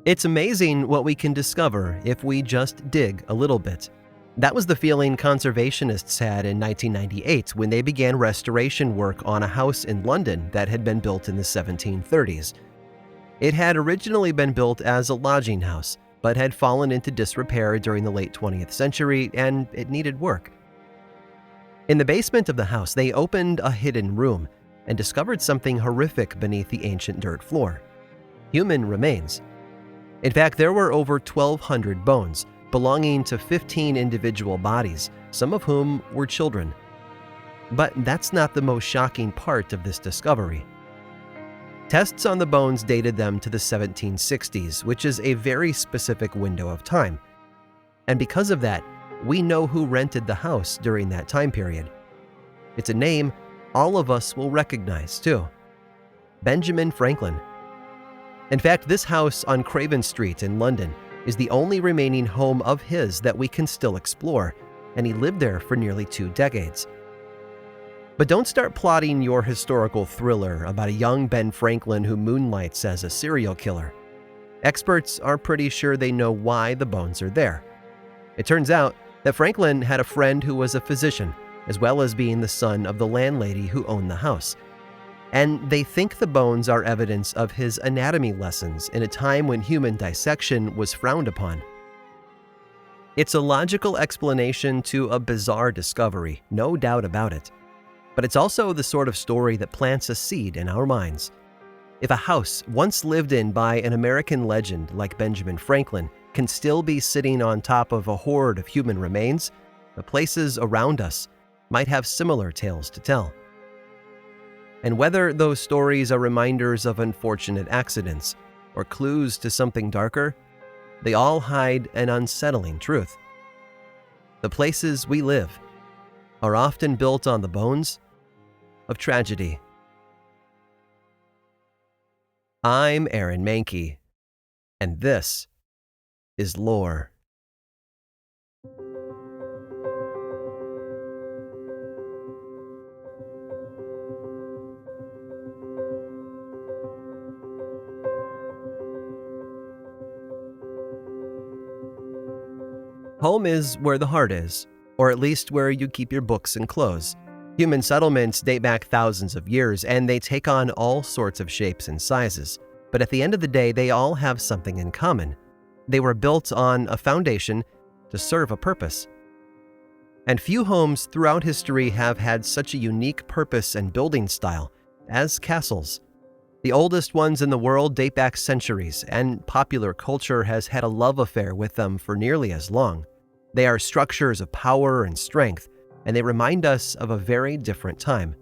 It's amazing what we can discover if we just dig a little bit. That was the feeling conservationists had in 1998 when they began restoration work on a house in London that had been built in the 1730s. It had originally been built as a lodging house, but had fallen into disrepair during the late 20th century, and it needed work. In the basement of the house, they opened a hidden room and discovered something horrific beneath the ancient dirt floor: human remains. In fact, there were over 1,200 bones, belonging to 15 individual bodies, some of whom were children. But that's not the most shocking part of this discovery. Tests on the bones dated them to the 1760s, which is a very specific window of time. And because of that, we know who rented the house during that time period. It's a name all of us will recognize, too: Benjamin Franklin. In fact, this house on Craven Street in London is the only remaining home of his that we can still explore, and he lived there for nearly 2 decades. But don't start plotting your historical thriller about a young Ben Franklin who moonlights as a serial killer. Experts are pretty sure they know why the bones are there. It turns out that Franklin had a friend who was a physician, as well as being the son of the landlady who owned the house. And they think the bones are evidence of his anatomy lessons in a time when human dissection was frowned upon. It's a logical explanation to a bizarre discovery, no doubt about it. But it's also the sort of story that plants a seed in our minds. If a house once lived in by an American legend like Benjamin Franklin can still be sitting on top of a hoard of human remains, the places around us might have similar tales to tell. And whether those stories are reminders of unfortunate accidents or clues to something darker, they all hide an unsettling truth. The places we live are often built on the bones of tragedy. I'm Aaron Mahnke, and this is Lore. Home is where the heart is, or at least where you keep your books and clothes. Human settlements date back thousands of years, and they take on all sorts of shapes and sizes. But at the end of the day, they all have something in common. They were built on a foundation to serve a purpose. And few homes throughout history have had such a unique purpose and building style as castles. The oldest ones in the world date back centuries, and popular culture has had a love affair with them for nearly as long. They are structures of power and strength, and they remind us of a very different time.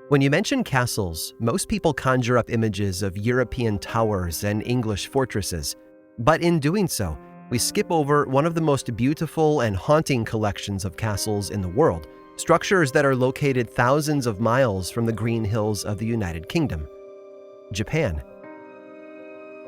When you mention castles, most people conjure up images of European towers and English fortresses. But in doing so, we skip over one of the most beautiful and haunting collections of castles in the world, structures that are located thousands of miles from the green hills of the United Kingdom: Japan.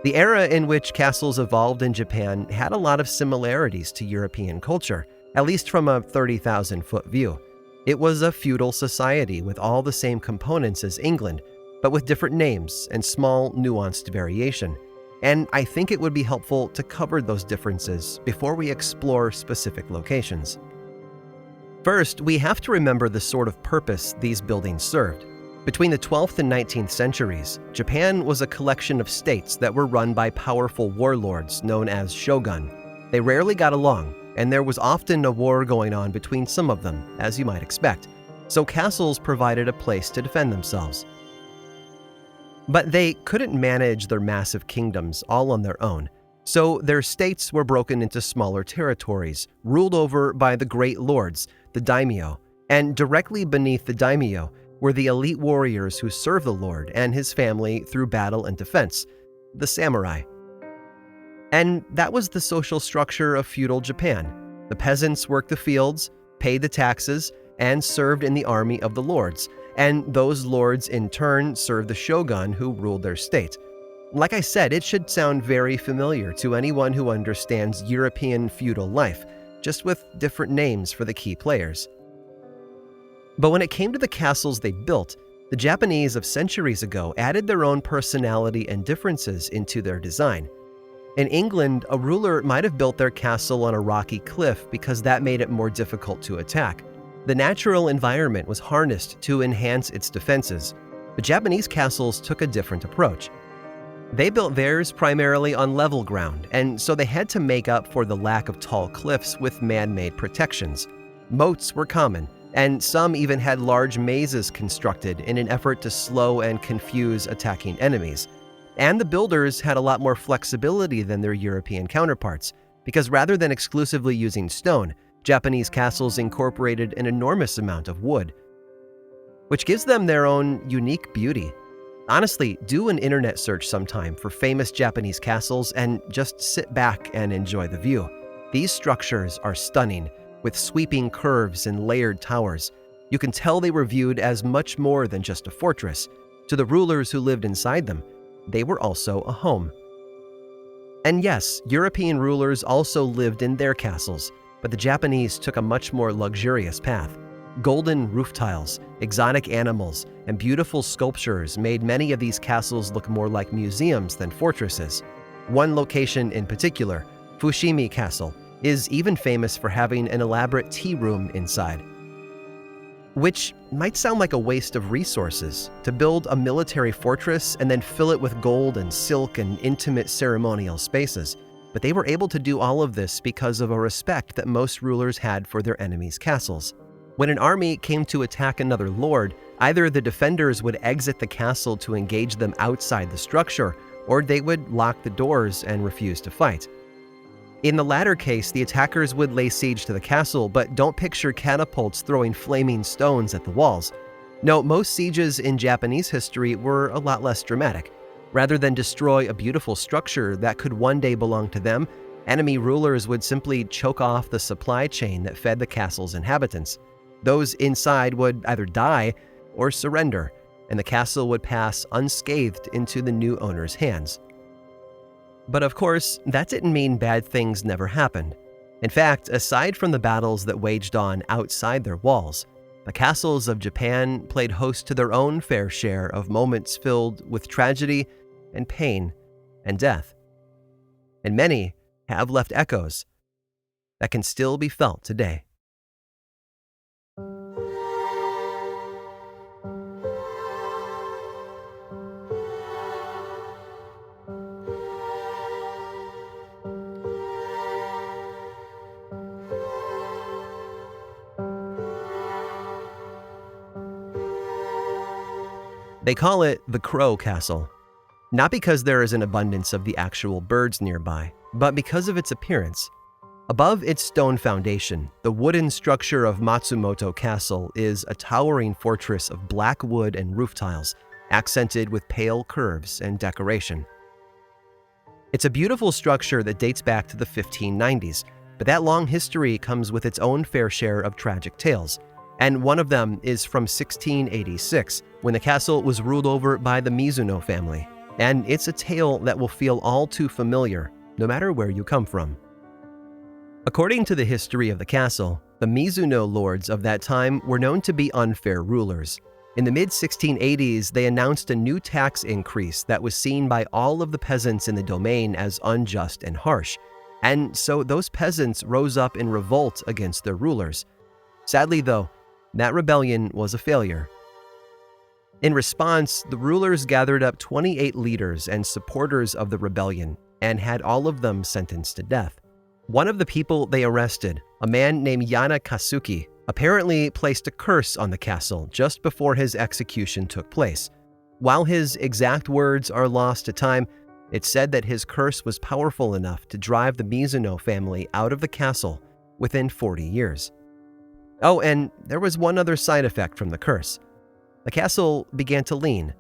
The era in which castles evolved in Japan had a lot of similarities to European culture, at least from a 30,000-foot view. It was a feudal society with all the same components as England, but with different names and small, nuanced variation. And I think it would be helpful to cover those differences before we explore specific locations. First, we have to remember the sort of purpose these buildings served. Between the 12th and 19th centuries, Japan was a collection of states that were run by powerful warlords known as shogun. They rarely got along, and there was often a war going on between some of them, as you might expect. So castles provided a place to defend themselves. But they couldn't manage their massive kingdoms all on their own. So their states were broken into smaller territories, ruled over by the great lords, the daimyo, and directly beneath the daimyo were the elite warriors who served the lord and his family through battle and defense, the samurai. And that was the social structure of feudal Japan. The peasants worked the fields, paid the taxes, and served in the army of the lords, and those lords in turn served the shogun who ruled their state. Like I said, it should sound very familiar to anyone who understands European feudal life, just with different names for the key players. But when it came to the castles they built, The Japanese of centuries ago added their own personality and differences into their design. In England, a ruler might have built their castle on a rocky cliff because that made it more difficult to attack. The natural environment was harnessed to enhance its defenses, but Japanese castles took a different approach. They built theirs primarily on level ground, and so they had to make up for the lack of tall cliffs with man-made protections. Moats were common, and some even had large mazes constructed in an effort to slow and confuse attacking enemies. And the builders had a lot more flexibility than their European counterparts, because rather than exclusively using stone, Japanese castles incorporated an enormous amount of wood, which gives them their own unique beauty. Honestly, do an internet search sometime for famous Japanese castles and just sit back and enjoy the view. These structures are stunning, with sweeping curves and layered towers. You can tell they were viewed as much more than just a fortress. To the rulers who lived inside them, they were also a home. And yes, European rulers also lived in their castles, but the Japanese took a much more luxurious path. Golden roof tiles, exotic animals, and beautiful sculptures made many of these castles look more like museums than fortresses. One location in particular, Fushimi Castle, is even famous for having an elaborate tea room inside. Which might sound like a waste of resources, to build a military fortress and then fill it with gold and silk and intimate ceremonial spaces. But they were able to do all of this because of a respect that most rulers had for their enemies' castles. When an army came to attack another lord, either the defenders would exit the castle to engage them outside the structure, or they would lock the doors and refuse to fight. In the latter case, the attackers would lay siege to the castle, but don't picture catapults throwing flaming stones at the walls. No, most sieges in Japanese history were a lot less dramatic. Rather than destroy a beautiful structure that could one day belong to them, enemy rulers would simply choke off the supply chain that fed the castle's inhabitants. Those inside would either die or surrender, and the castle would pass unscathed into the new owner's hands. But of course, that didn't mean bad things never happened. In fact, aside from the battles that waged on outside their walls, the castles of Japan played host to their own fair share of moments filled with tragedy and pain and death. And many have left echoes that can still be felt today. They call it the Crow Castle, not because there is an abundance of the actual birds nearby, but because of its appearance. Above its stone foundation, the wooden structure of Matsumoto Castle is a towering fortress of black wood and roof tiles, accented with pale curves and decoration. It's a beautiful structure that dates back to the 1590s, but that long history comes with its own fair share of tragic tales. And one of them is from 1686, when the castle was ruled over by the Mizuno family. And it's a tale that will feel all too familiar, no matter where you come from. According to the history of the castle, the Mizuno lords of that time were known to be unfair rulers. In the mid-1680s, they announced a new tax increase that was seen by all of the peasants in the domain as unjust and harsh. And so those peasants rose up in revolt against their rulers. Sadly, though, that rebellion was a failure. In response, the rulers gathered up 28 leaders and supporters of the rebellion and had all of them sentenced to death. One of the people they arrested, a man named Yana Kasuki, apparently placed a curse on the castle just before his execution took place. While his exact words are lost to time, it's said that his curse was powerful enough to drive the Mizuno family out of the castle within 40 years. Oh, and there was one other side effect from the curse. The castle began to lean.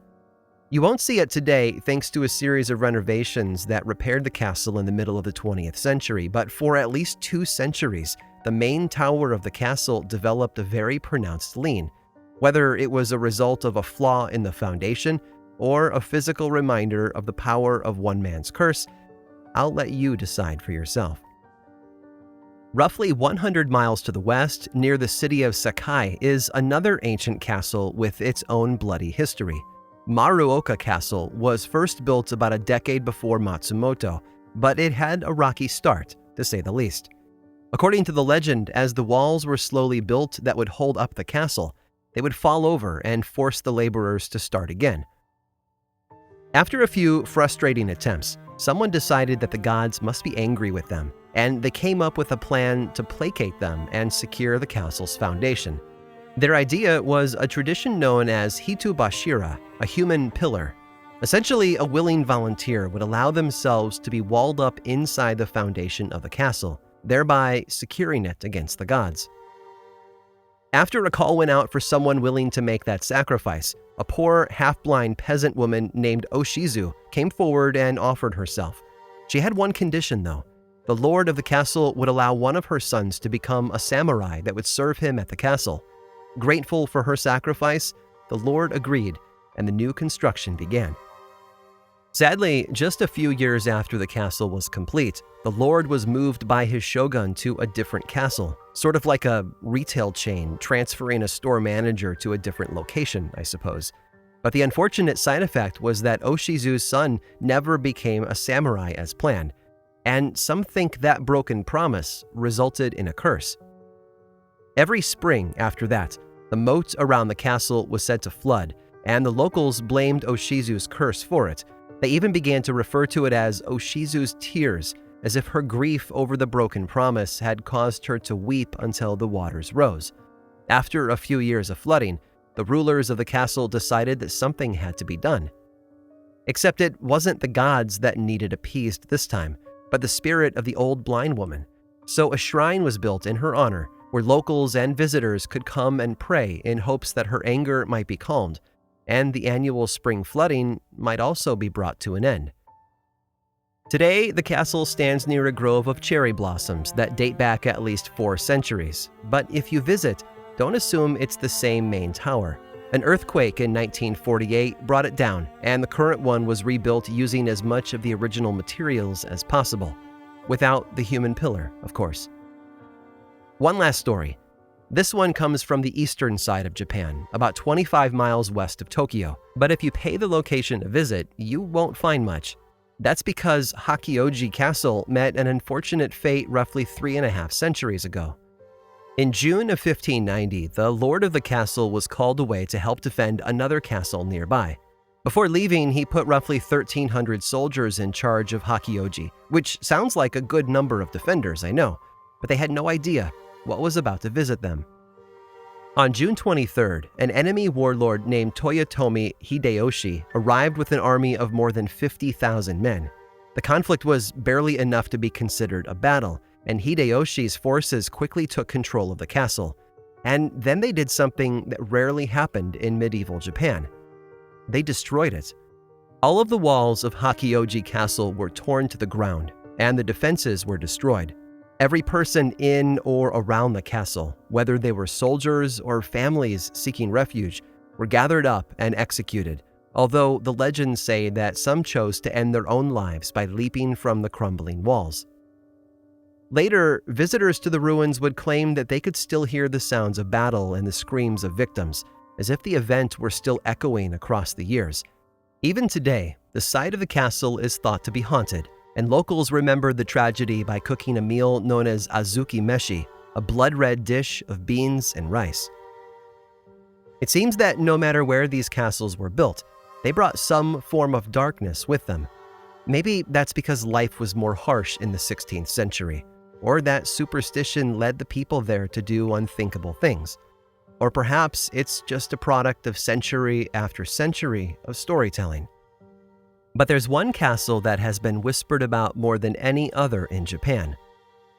You won't see it today thanks to a series of renovations that repaired the castle in the middle of the 20th century, but for at least 2 centuries, the main tower of the castle developed a very pronounced lean. Whether it was a result of a flaw in the foundation or a physical reminder of the power of one man's curse, I'll let you decide for yourself. Roughly 100 miles to the west, near the city of Sakai, is another ancient castle with its own bloody history. Maruoka Castle was first built about a decade before Matsumoto, but it had a rocky start, to say the least. According to the legend, as the walls were slowly built that would hold up the castle, they would fall over and force the laborers to start again. After a few frustrating attempts, someone decided that the gods must be angry with them, and they came up with a plan to placate them and secure the castle's foundation. Their idea was a tradition known as Hitubashira, a human pillar. Essentially, a willing volunteer would allow themselves to be walled up inside the foundation of the castle, thereby securing it against the gods. After a call went out for someone willing to make that sacrifice, a poor, half-blind peasant woman named Oshizu came forward and offered herself. She had one condition, though. The lord of the castle would allow one of her sons to become a samurai that would serve him at the castle. Grateful for her sacrifice, the lord agreed, and the new construction began. Sadly, just a few years after the castle was complete, the lord was moved by his shogun to a different castle, sort of like a retail chain transferring a store manager to a different location, I suppose. But the unfortunate side effect was that Oshizu's son never became a samurai as planned, and some think that broken promise resulted in a curse. Every spring after that, the moat around the castle was said to flood, and the locals blamed Oshizu's curse for it. They even began to refer to it as Oshizu's tears, as if her grief over the broken promise had caused her to weep until the waters rose. After a few years of flooding, the rulers of the castle decided that something had to be done. Except it wasn't the gods that needed appeased this time, but the spirit of the old blind woman. So a shrine was built in her honor, where locals and visitors could come and pray in hopes that her anger might be calmed, and the annual spring flooding might also be brought to an end. Today, the castle stands near a grove of cherry blossoms that date back at least 4 centuries, but if you visit, don't assume it's the same main tower. An earthquake in 1948 brought it down, and the current one was rebuilt using as much of the original materials as possible, without the human pillar, of course. One last story. This one comes from the eastern side of Japan, about 25 miles west of Tokyo, but if you pay the location a visit, you won't find much. That's because Hakioji Castle met an unfortunate fate roughly 3.5 centuries ago. In June of 1590, the lord of the castle was called away to help defend another castle nearby. Before leaving, he put roughly 1,300 soldiers in charge of Hakioji, which sounds like a good number of defenders, I know, but they had no idea what was about to visit them. On June 23rd, an enemy warlord named Toyotomi Hideyoshi arrived with an army of more than 50,000 men. The conflict was barely enough to be considered a battle, and Hideyoshi's forces quickly took control of the castle. And then they did something that rarely happened in medieval Japan. They destroyed it. All of the walls of Hakioji Castle were torn to the ground, and the defenses were destroyed. Every person in or around the castle, whether they were soldiers or families seeking refuge, were gathered up and executed, although the legends say that some chose to end their own lives by leaping from the crumbling walls. Later, visitors to the ruins would claim that they could still hear the sounds of battle and the screams of victims, as if the event were still echoing across the years. Even today, the site of the castle is thought to be haunted, and locals remember the tragedy by cooking a meal known as azuki meshi, a blood-red dish of beans and rice. It seems that no matter where these castles were built, they brought some form of darkness with them. Maybe that's because life was more harsh in the 16th century, or that superstition led the people there to do unthinkable things. Or perhaps it's just a product of century after century of storytelling. But there's one castle that has been whispered about more than any other in Japan.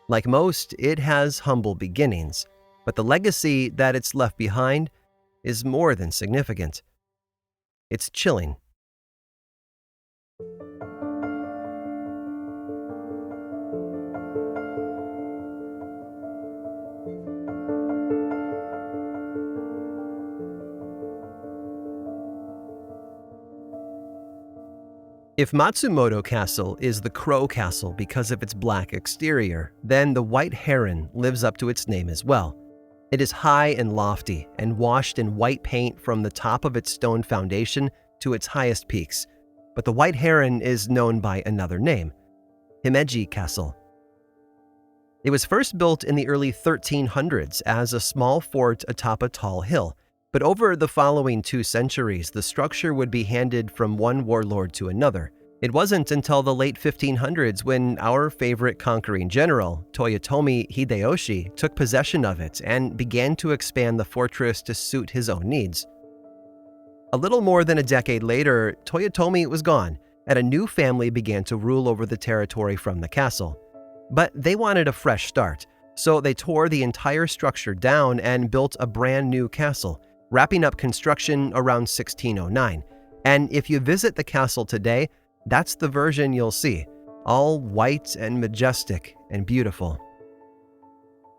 Like most, it has humble beginnings, but the legacy that it's left behind is more than significant. It's chilling. If Matsumoto Castle is the Crow Castle because of its black exterior, then the White Heron lives up to its name as well. It is high and lofty and washed in white paint from the top of its stone foundation to its highest peaks. But the White Heron is known by another name, Himeji Castle. It was first built in the early 1300s as a small fort atop a tall hill, but over the following 2 centuries, the structure would be handed from one warlord to another. It wasn't until the late 1500s when our favorite conquering general, Toyotomi Hideyoshi, took possession of it and began to expand the fortress to suit his own needs. A little more than a decade later, Toyotomi was gone, and a new family began to rule over the territory from the castle. But they wanted a fresh start, so they tore the entire structure down and built a brand new castle, wrapping up construction around 1609. And if you visit the castle today, that's the version you'll see, all white and majestic and beautiful.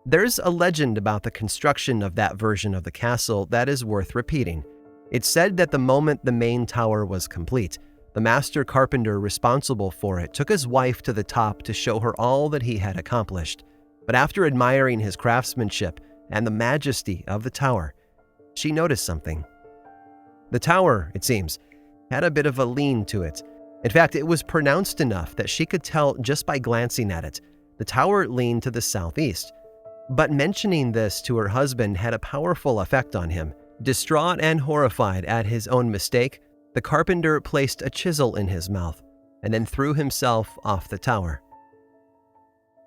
There's a legend about the construction of that version of the castle that is worth repeating. It's said that the moment the main tower was complete, the master carpenter responsible for it took his wife to the top to show her all that he had accomplished. But after admiring his craftsmanship and the majesty of the tower, she noticed something. The tower, it seems, had a bit of a lean to it. In fact, it was pronounced enough that she could tell just by glancing at it. The tower leaned to the southeast. But mentioning this to her husband had a powerful effect on him. Distraught and horrified at his own mistake, the carpenter placed a chisel in his mouth and then threw himself off the tower.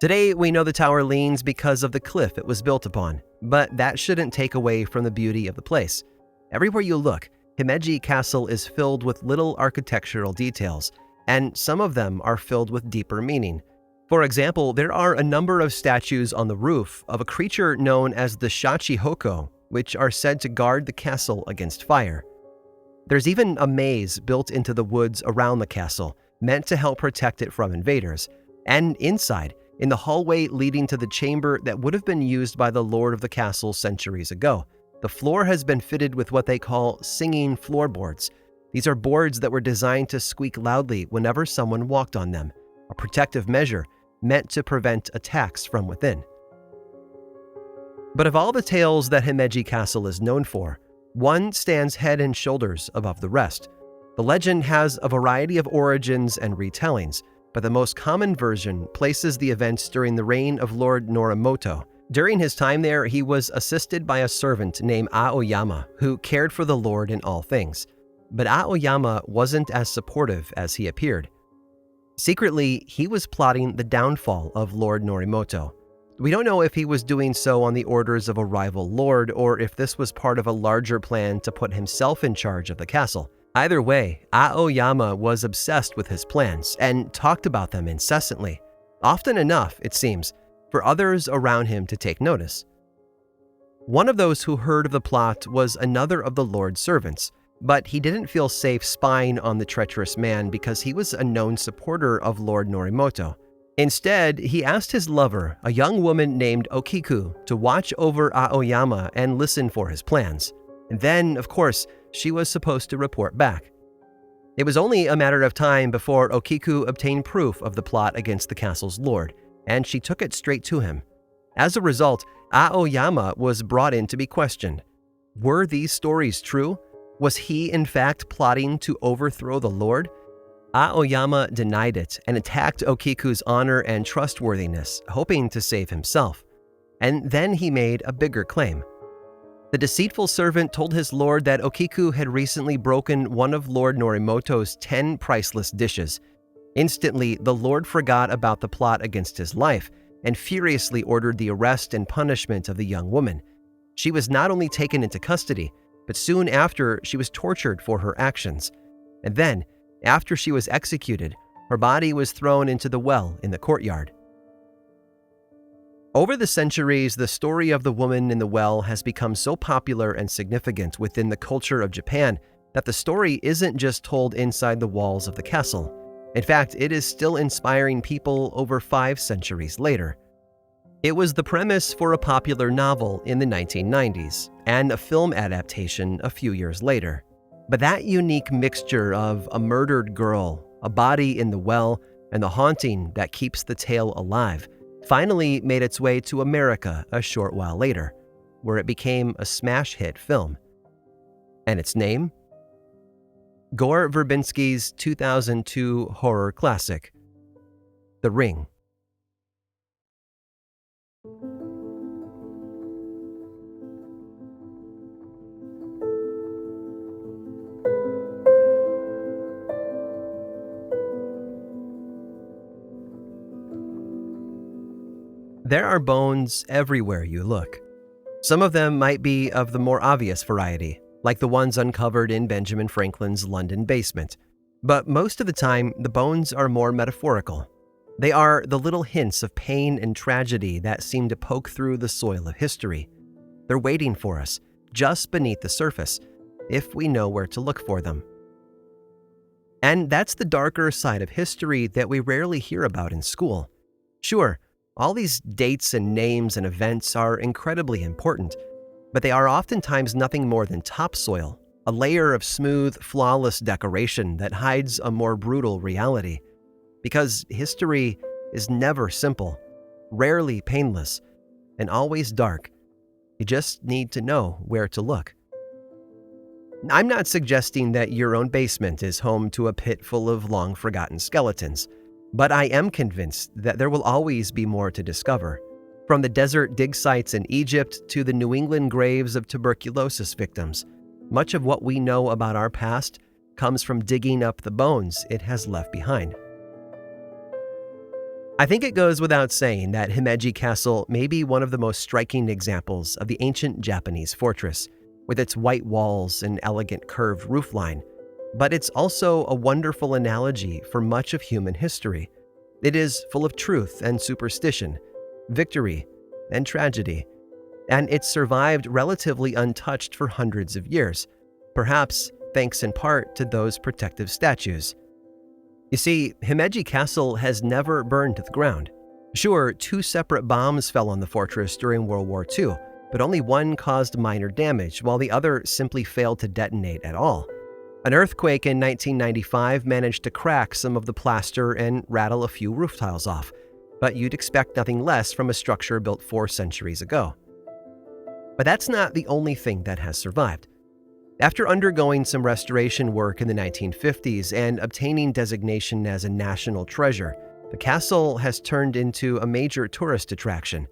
Today, we know the tower leans because of the cliff it was built upon, but that shouldn't take away from the beauty of the place. Everywhere you look, Himeji Castle is filled with little architectural details, and some of them are filled with deeper meaning. For example, there are a number of statues on the roof of a creature known as the Shachihoko, which are said to guard the castle against fire. There's even a maze built into the woods around the castle, meant to help protect it from invaders. And inside, in the hallway leading to the chamber that would have been used by the lord of the castle centuries ago, the floor has been fitted with what they call singing floorboards. These are boards that were designed to squeak loudly whenever someone walked on them, a protective measure meant to prevent attacks from within. But of all the tales that Himeji Castle is known for, one stands head and shoulders above the rest. The legend has a variety of origins and retellings, but the most common version places the events during the reign of Lord Norimoto. During his time there, he was assisted by a servant named Aoyama, who cared for the lord in all things. But Aoyama wasn't as supportive as he appeared. Secretly, he was plotting the downfall of Lord Norimoto. We don't know if he was doing so on the orders of a rival lord or if this was part of a larger plan to put himself in charge of the castle. Either way, Aoyama was obsessed with his plans and talked about them incessantly, often enough, it seems, for others around him to take notice. One of those who heard of the plot was another of the lord's servants, but he didn't feel safe spying on the treacherous man because he was a known supporter of Lord Norimoto. Instead, he asked his lover, a young woman named Okiku, to watch over Aoyama and listen for his plans. And then, of course, she was supposed to report back. It was only a matter of time before Okiku obtained proof of the plot against the castle's lord, and she took it straight to him. As a result, Aoyama was brought in to be questioned. Were these stories true? Was he, in fact, plotting to overthrow the lord? Aoyama denied it and attacked Okiku's honor and trustworthiness, hoping to save himself. And then he made a bigger claim. The deceitful servant told his lord that Okiku had recently broken one of Lord Norimoto's 10 priceless dishes. Instantly, the lord forgot about the plot against his life and furiously ordered the arrest and punishment of the young woman. She was not only taken into custody, but soon after, she was tortured for her actions. And then, after she was executed, her body was thrown into the well in the courtyard. Over the centuries, the story of the woman in the well has become so popular and significant within the culture of Japan that the story isn't just told inside the walls of the castle. In fact, it is still inspiring people over 5 centuries later. It was the premise for a popular novel in the 1990s and a film adaptation a few years later. But that unique mixture of a murdered girl, a body in the well, and the haunting that keeps the tale alive, finally made its way to America a short while later, where it became a smash hit film. And its name? Gore Verbinski's 2002 horror classic, The Ring. There are bones everywhere you look. Some of them might be of the more obvious variety, like the ones uncovered in Benjamin Franklin's London basement. But most of the time, the bones are more metaphorical. They are the little hints of pain and tragedy that seem to poke through the soil of history. They're waiting for us, just beneath the surface, if we know where to look for them. And that's the darker side of history that we rarely hear about in school. Sure, all these dates and names and events are incredibly important, but they are oftentimes nothing more than topsoil, a layer of smooth, flawless decoration that hides a more brutal reality. Because history is never simple, rarely painless, and always dark. You just need to know where to look. I'm not suggesting that your own basement is home to a pit full of long-forgotten skeletons, but I am convinced that there will always be more to discover. From the desert dig sites in Egypt to the New England graves of tuberculosis victims, much of what we know about our past comes from digging up the bones it has left behind. I think it goes without saying that Himeji Castle may be one of the most striking examples of the ancient Japanese fortress, with its white walls and elegant curved roofline. But it's also a wonderful analogy for much of human history. It is full of truth and superstition, victory and tragedy, and it's survived relatively untouched for hundreds of years, perhaps thanks in part to those protective statues. You see, Himeji Castle has never burned to the ground. Sure, 2 separate bombs fell on the fortress during World War II, but only one caused minor damage, while the other simply failed to detonate at all. An earthquake in 1995 managed to crack some of the plaster and rattle a few roof tiles off, but you'd expect nothing less from a structure built 4 centuries ago. But that's not the only thing that has survived. After undergoing some restoration work in the 1950s and obtaining designation as a national treasure, the castle has turned into a major tourist attraction.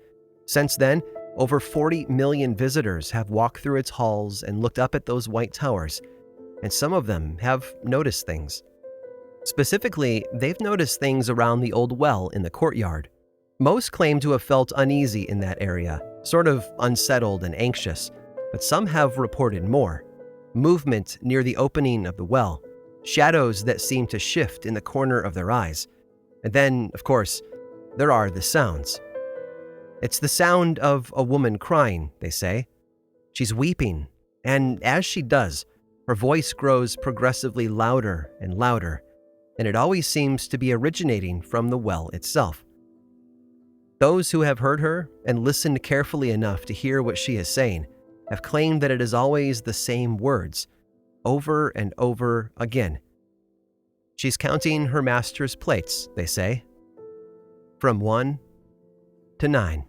Since then, over 40 million visitors have walked through its halls and looked up at those white towers, and some of them have noticed things. Specifically, they've noticed things around the old well in the courtyard. Most claim to have felt uneasy in that area, sort of unsettled and anxious, but some have reported more. Movement near the opening of the well, shadows that seem to shift in the corner of their eyes. And then, of course, there are the sounds. It's the sound of a woman crying, they say. She's weeping, and as she does, her voice grows progressively louder and louder, and it always seems to be originating from the well itself. Those who have heard her and listened carefully enough to hear what she is saying have claimed that it is always the same words, over and over again. She's counting her master's plates, they say, from 1 to 9.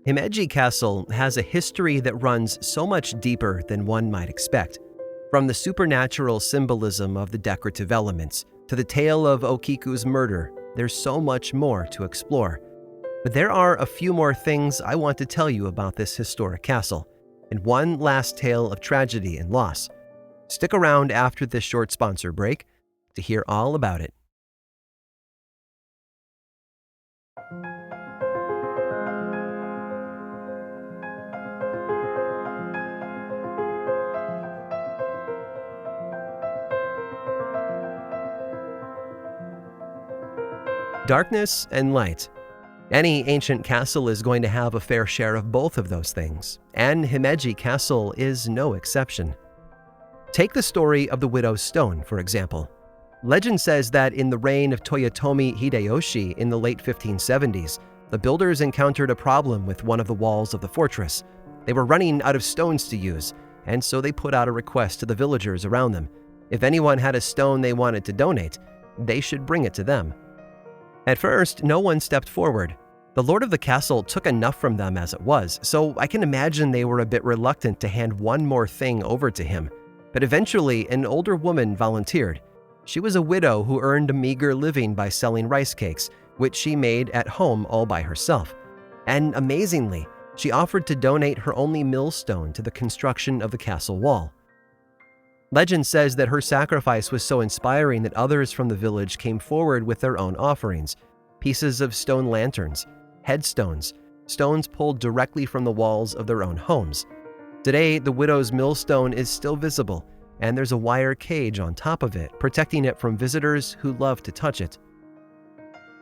Himeji Castle has a history that runs so much deeper than one might expect. From the supernatural symbolism of the decorative elements to the tale of Okiku's murder, there's so much more to explore. But there are a few more things I want to tell you about this historic castle, and one last tale of tragedy and loss. Stick around after this short sponsor break to hear all about it. Darkness and light. Any ancient castle is going to have a fair share of both of those things, and Himeji Castle is no exception. Take the story of the Widow's Stone, for example. Legend says that in the reign of Toyotomi Hideyoshi in the late 1570s, the builders encountered a problem with one of the walls of the fortress. They were running out of stones to use, and so they put out a request to the villagers around them. If anyone had a stone they wanted to donate, they should bring it to them. At first, no one stepped forward. The lord of the castle took enough from them as it was, so I can imagine they were a bit reluctant to hand one more thing over to him. But eventually, an older woman volunteered. She was a widow who earned a meager living by selling rice cakes, which she made at home all by herself. And amazingly, she offered to donate her only millstone to the construction of the castle wall. Legend says that her sacrifice was so inspiring that others from the village came forward with their own offerings: pieces of stone lanterns, headstones, stones pulled directly from the walls of their own homes. Today, the widow's millstone is still visible, and there's a wire cage on top of it, protecting it from visitors who love to touch it.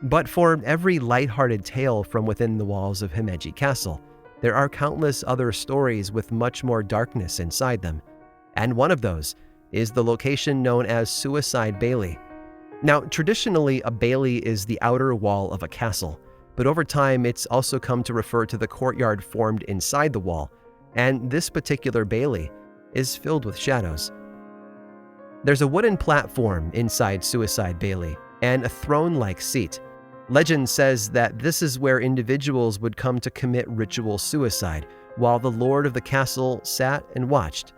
But for every lighthearted tale from within the walls of Himeji Castle, there are countless other stories with much more darkness inside them. And one of those is the location known as Suicide Bailey. Now, traditionally, a bailey is the outer wall of a castle, but over time it's also come to refer to the courtyard formed inside the wall, and this particular bailey is filled with shadows. There's a wooden platform inside Suicide Bailey and a throne-like seat. Legend says that this is where individuals would come to commit ritual suicide, while the lord of the castle sat and watched.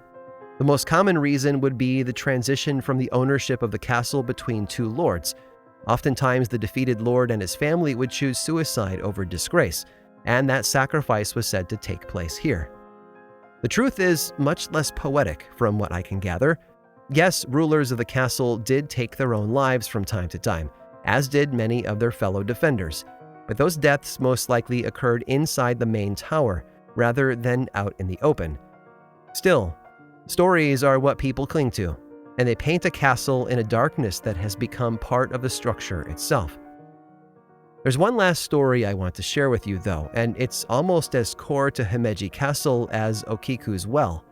The most common reason would be the transition from the ownership of the castle between two lords. Oftentimes, the defeated lord and his family would choose suicide over disgrace, and that sacrifice was said to take place here. The truth is much less poetic, from what I can gather. Yes, rulers of the castle did take their own lives from time to time, as did many of their fellow defenders, but those deaths most likely occurred inside the main tower rather than out in the open. Still, stories are what people cling to, and they paint a castle in a darkness that has become part of the structure itself. There's one last story I want to share with you, though, and it's almost as core to Himeji Castle as Okiku's well.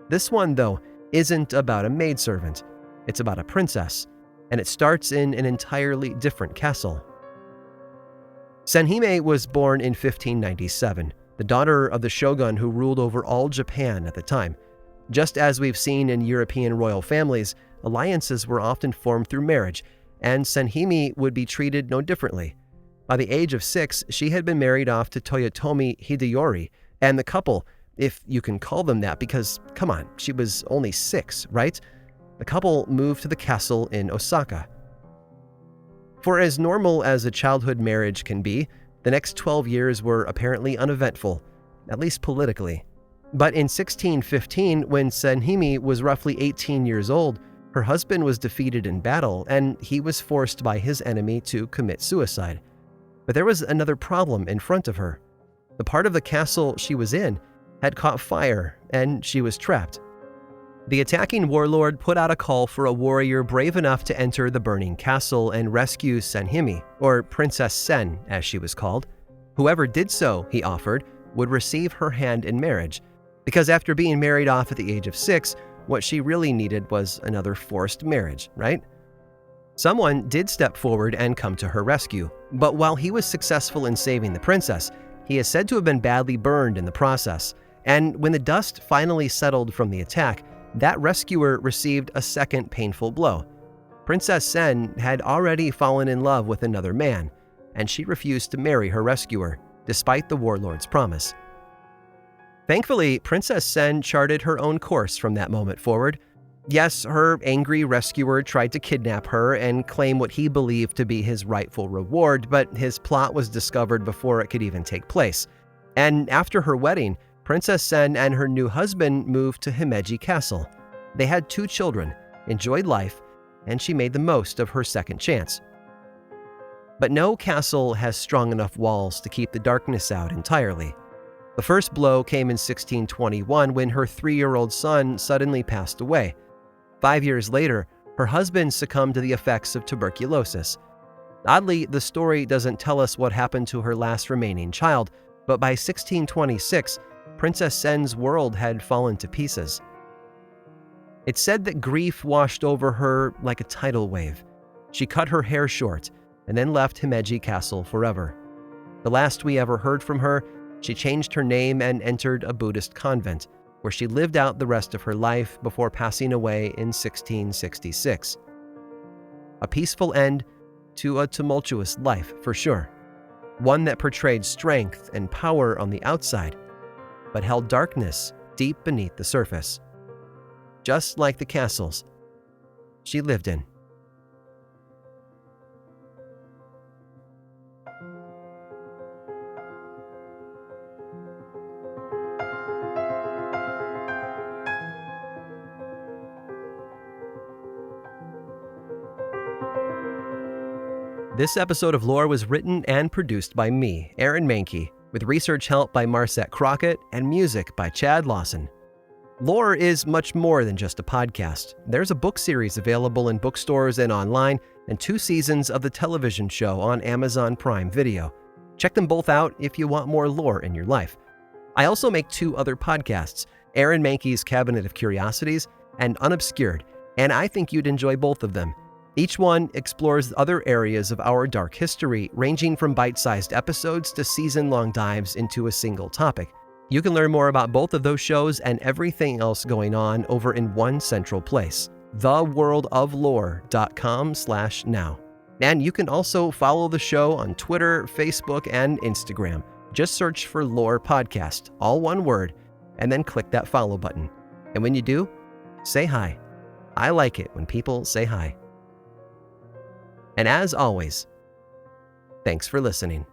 This one, though, isn't about a maidservant. It's about a princess, and it starts in an entirely different castle. Senhime was born in 1597, the daughter of the shogun who ruled over all Japan at the time. Just as we've seen in European royal families, alliances were often formed through marriage, and Senhime would be treated no differently. By the age of 6, she had been married off to Toyotomi Hideyori, and the couple, if you can call them that, because, come on, she was only 6, right? The couple moved to the castle in Osaka. For as normal as a childhood marriage can be, the next 12 years were apparently uneventful, at least politically. But in 1615, when Senhime was roughly 18 years old, her husband was defeated in battle, and he was forced by his enemy to commit suicide. But there was another problem in front of her. The part of the castle she was in had caught fire, and she was trapped. The attacking warlord put out a call for a warrior brave enough to enter the burning castle and rescue Senhime, or Princess Sen as she was called. Whoever did so, he offered, would receive her hand in marriage, because after being married off at the age of 6, what she really needed was another forced marriage, right? Someone did step forward and come to her rescue, but while he was successful in saving the princess, he is said to have been badly burned in the process, and when the dust finally settled from the attack, that rescuer received a second painful blow. Princess Sen had already fallen in love with another man, and she refused to marry her rescuer, despite the warlord's promise. Thankfully, Princess Sen charted her own course from that moment forward. Yes, her angry rescuer tried to kidnap her and claim what he believed to be his rightful reward, but his plot was discovered before it could even take place. And after her wedding, Princess Sen and her new husband moved to Himeji Castle. They had 2 children, enjoyed life, and she made the most of her second chance. But no castle has strong enough walls to keep the darkness out entirely. The first blow came in 1621 when her 3-year-old son suddenly passed away. 5 years later, her husband succumbed to the effects of tuberculosis. Oddly, the story doesn't tell us what happened to her last remaining child, but by 1626, Princess Sen's world had fallen to pieces. It's said that grief washed over her like a tidal wave, She cut her hair short and then left Himeji Castle forever. The last we ever heard from her, she changed her name and entered a Buddhist convent, where she lived out the rest of her life before passing away in 1666. A peaceful end to a tumultuous life, for sure. One that portrayed strength and power on the outside, but held darkness deep beneath the surface. Just like the castles she lived in. This episode of Lore was written and produced by me, Aaron Mahnke, with research help by Marcette Crockett and music by Chad Lawson. Lore is much more than just a podcast. There's a book series available in bookstores and online, and 2 seasons of the television show on Amazon Prime Video. Check them both out if you want more lore in your life. I also make 2 other podcasts, Aaron Mahnke's Cabinet of Curiosities and Unobscured, and I think you'd enjoy both of them. Each one explores other areas of our dark history, ranging from bite-sized episodes to season-long dives into a single topic. You can learn more about both of those shows and everything else going on over in one central place, theworldoflore.com/now. And you can also follow the show on Twitter, Facebook, and Instagram. Just search for Lore Podcast, all one word, and then click that follow button. And when you do, say hi. I like it when people say hi. And as always, thanks for listening.